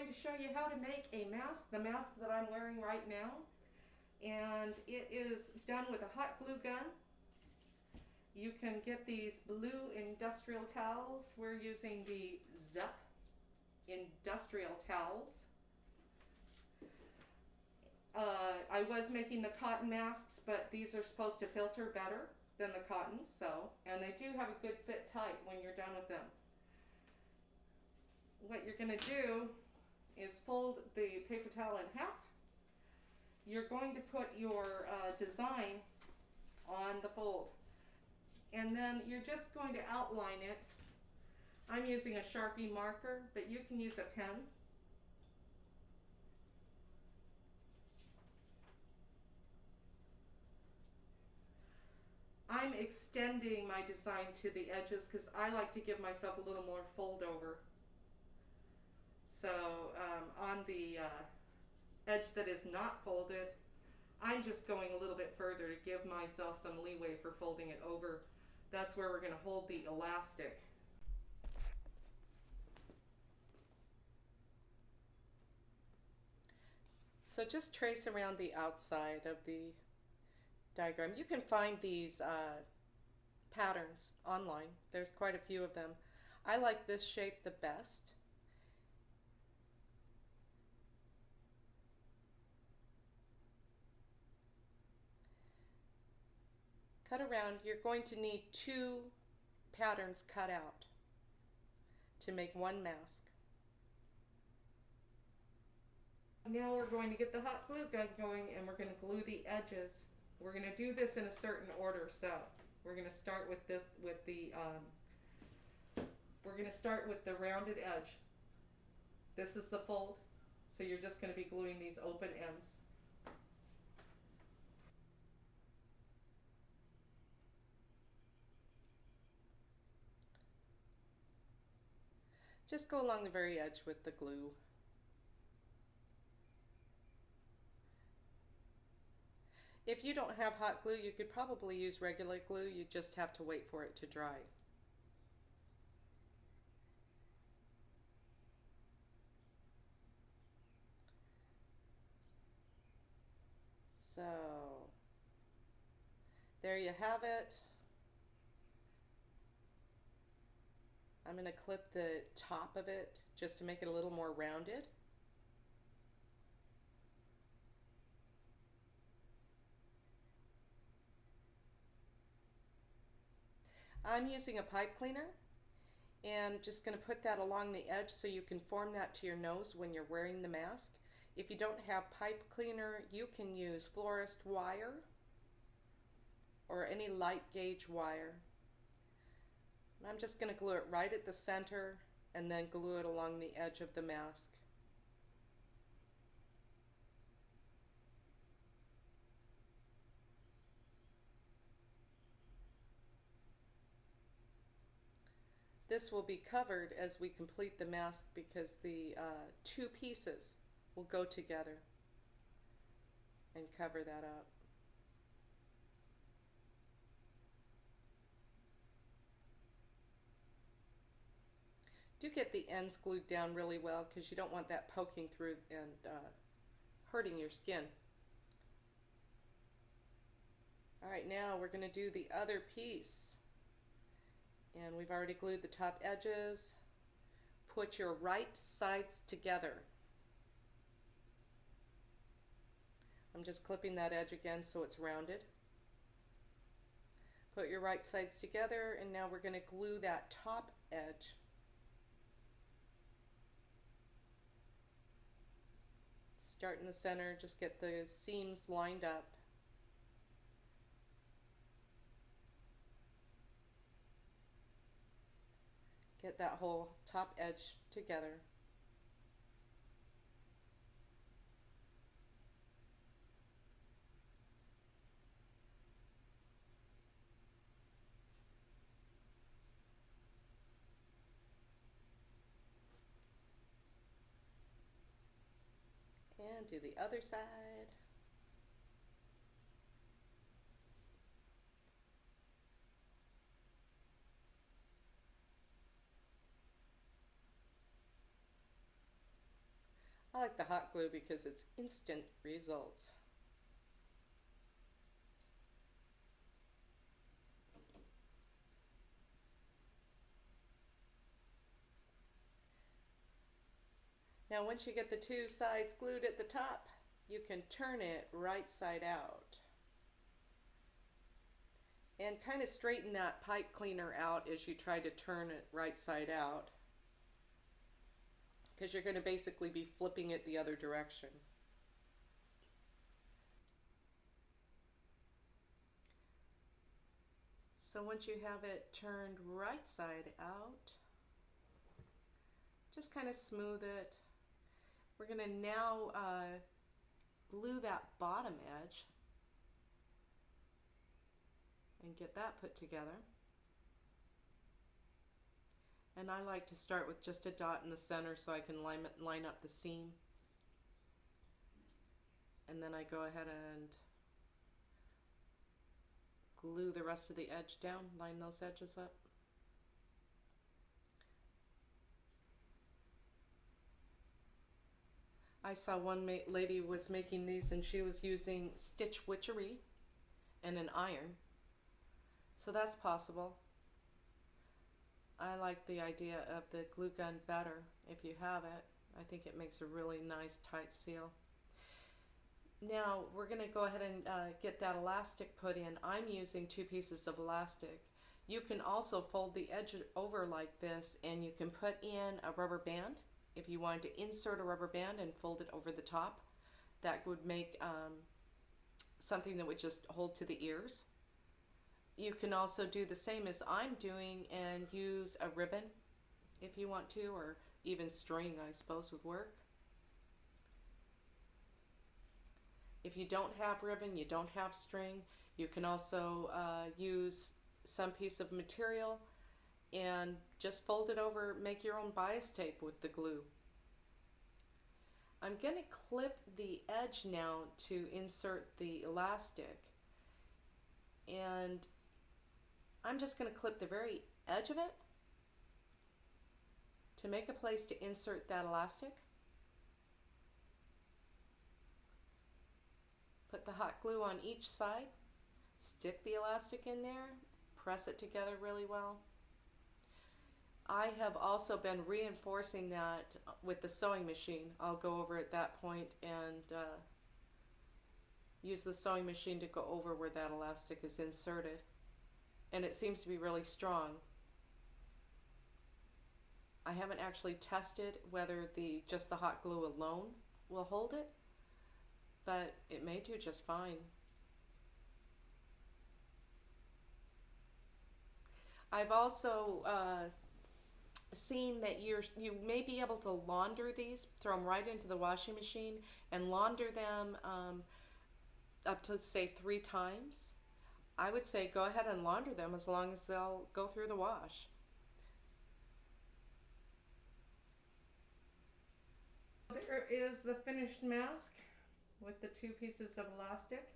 going to show you how to make a mask, the mask that I'm wearing right now. And it is done with a hot glue gun. You can get these blue industrial towels. We're using the Zep industrial towels. I was making the cotton masks, but these are supposed to filter better than the cotton, and they do have a good fit tight when you're done with them. What you're going to do is fold the paper towel in half. You're going to put your design on the fold, and then you're just going to outline it. I'm using a Sharpie marker, but you can use a pen. I'm extending my design to the edges because I like to give myself a little more fold over. So on the edge that is not folded, I'm just going a little bit further to give myself some leeway for folding it over. That's where we're going to hold the elastic. So just trace around the outside of the diagram. You can find these patterns online. There's quite a few of them. I like this shape the best. Cut around. You're going to need 2 patterns cut out to make one mask. Now we're going to get the hot glue gun going, and we're going to glue the edges. We're going to do this in a certain order, so we're going to start with this, we're going to start with the rounded edge. This is the fold, so you're just going to be gluing these open ends. Just go along the very edge with the glue. If you don't have hot glue, you could probably use regular glue. You just have to wait for it to dry. So, there you have it. I'm going to clip the top of it just to make it a little more rounded. I'm using a pipe cleaner and just going to put that along the edge so you can form that to your nose when you're wearing the mask. If you don't have pipe cleaner, you can use florist wire or any light gauge wire. And I'm just going to glue it right at the center and then glue it along the edge of the mask. This will be covered as we complete the mask because the 2 pieces will go together and cover that up. Do get the ends glued down really well because you don't want that poking through and hurting your skin. Alright, now we're going to do the other piece. And we've already glued the top edges. Put your right sides together. I'm just clipping that edge again so it's rounded. Put your right sides together, and now we're going to glue that top edge. Start in the center, just get the seams lined up. Get that whole top edge together. And do the other side. I like the hot glue because it's instant results. Now once you get the two sides glued at the top, you can turn it right side out. And kind of straighten that pipe cleaner out as you try to turn it right side out, because you're going to basically be flipping it the other direction. So once you have it turned right side out, just kind of smooth it. We're going to now glue that bottom edge and get that put together. And I like to start with just a dot in the center so I can line up the seam. And then I go ahead and glue the rest of the edge down, line those edges up. I saw one lady was making these and she was using stitch witchery and an iron. So that's possible. I like the idea of the glue gun better if you have it. I think it makes a really nice tight seal. Now we're going to go ahead and get that elastic put in. I'm using 2 pieces of elastic. You can also fold the edge over like this and you can put in a rubber band. If you wanted to insert a rubber band and fold it over the top, that would make something that would just hold to the ears. You can also do the same as I'm doing and use a ribbon if you want to, or even string, I suppose, would work. If you don't have ribbon, you don't have string, you can also use some piece of material and just fold it over, make your own bias tape with the glue. I'm going to clip the edge now to insert the elastic, and I'm just going to clip the very edge of it to make a place to insert that elastic. Put the hot glue on each side, stick the elastic in there, press it together really well. I have also been reinforcing that with the sewing machine. I'll go over at that point and use the sewing machine to go over where that elastic is inserted. And it seems to be really strong. I haven't actually tested whether just the hot glue alone will hold it, but it may do just fine. I've also seen that you may be able to launder these, throw them right into the washing machine and launder them up to say 3 times. I would say go ahead and launder them as long as they'll go through the wash. There is the finished mask with the 2 pieces of elastic.